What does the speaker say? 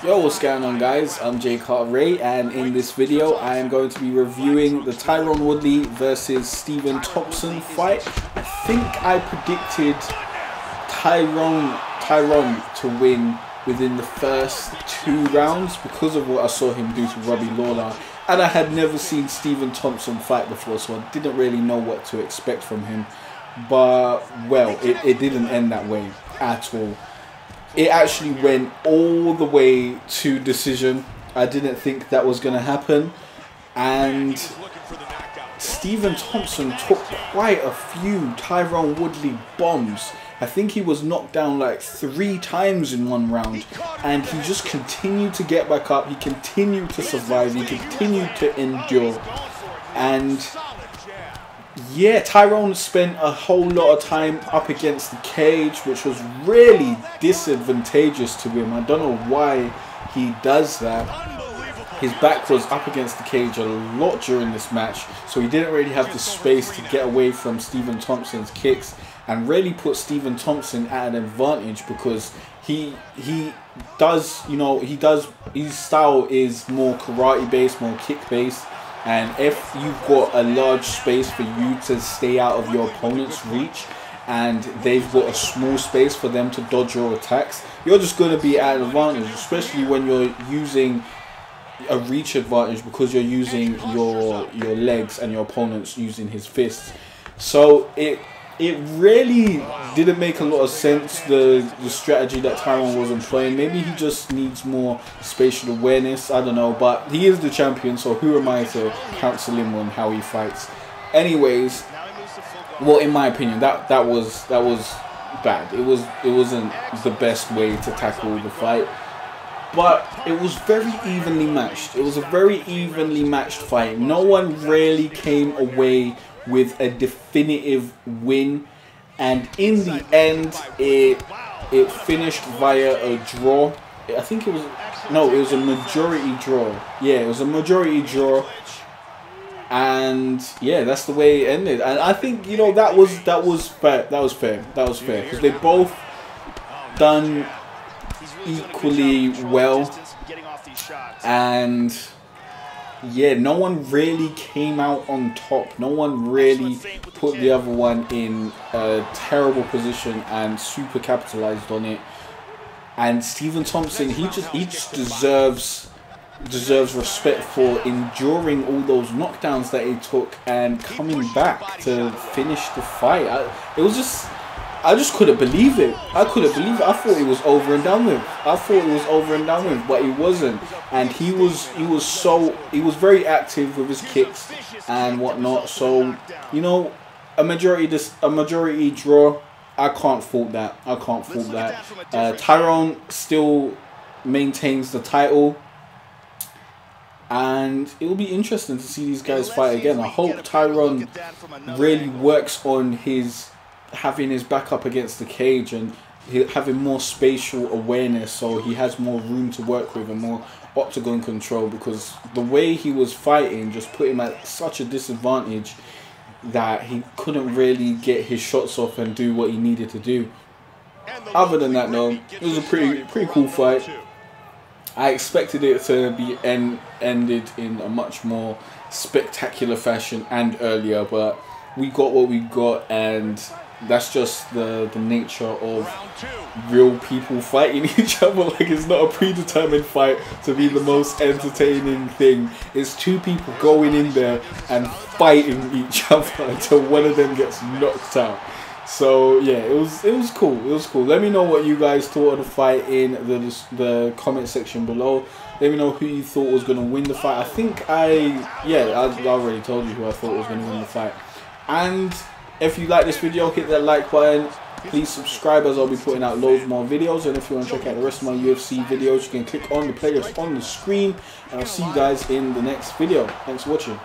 Yo, what's going on, guys? I'm Jay Cartere, and in this video I am going to be reviewing the Tyron Woodley versus Stephen Thompson fight. I think I predicted Tyron to win within the first 2 rounds because of what I saw him do to Robbie Lawler, and I had never seen Stephen Thompson fight before, so I didn't really know what to expect from him. But well, it didn't end that way at all. It actually went all the way to decision. I didn't think that was going to happen, and Stephen Thompson took quite a few Tyron Woodley bombs. I think he was knocked down like 3 times in 1 round, and he just continued to get back up. He continued to survive. He continued to endure. And yeah, Tyron spent a whole lot of time up against the cage, which was really disadvantageous to him. I don't know why he does that. His back was up against the cage a lot during this match, so he didn't really have the space to get away from Stephen Thompson's kicks and really put Stephen Thompson at an advantage, because he does, you know, his style is more karate based, more kick based. And if you've got a large space for you to stay out of your opponent's reach, and they've got a small space for them to dodge your attacks, you're just going to be at an advantage, especially when you're using a reach advantage, because you're using your legs and your opponent's using his fists. So it really didn't make a lot of sense, the strategy that Tyron was employing. Maybe he just needs more spatial awareness, I don't know, but he is the champion, so who am I to counsel him on how he fights? Anyways, well, in my opinion, that was bad. It wasn't the best way to tackle the fight, but it was very evenly matched. It was a very evenly matched fight. No one really came away with a definitive win, and in the end it finished via a draw. I think it was a majority draw. Yeah, it was a majority draw, and yeah, that's the way it ended. And I think, you know, that was fair because they both done equally well, and yeah, no one really came out on top. No one really put the other one in a terrible position and super capitalized on it. And Stephen Thompson, he just deserves respect for enduring all those knockdowns that he took and coming back to finish the fight. I just couldn't believe it. I thought it was over and done with. But it wasn't. And he was very active with his kicks and whatnot. So, you know, a majority draw, I can't fault that. Tyron still maintains the title, and it will be interesting to see these guys fight again. I hope Tyron really works on having his back up against the cage and having more spatial awareness, so he has more room to work with and more octagon control, because the way he was fighting just put him at such a disadvantage that he couldn't really get his shots off and do what he needed to do. Other than that, though, it was a pretty cool fight. I expected it to be ended in a much more spectacular fashion and earlier, but we got what we got, and that's just the nature of real people fighting each other. Like, it's not a predetermined fight to be the most entertaining thing. It's 2 people going in there and fighting each other until one of them gets knocked out. So yeah, it was cool. Let me know what you guys thought of the fight in the comment section below. Let me know who you thought was going to win the fight. I think I already told you who I thought was going to win the fight. And if you like this video, hit that like button. Please subscribe, as I'll be putting out loads more videos. And if you want to check out the rest of my UFC videos, you can click on the playlist on the screen. And I'll see you guys in the next video. Thanks for watching.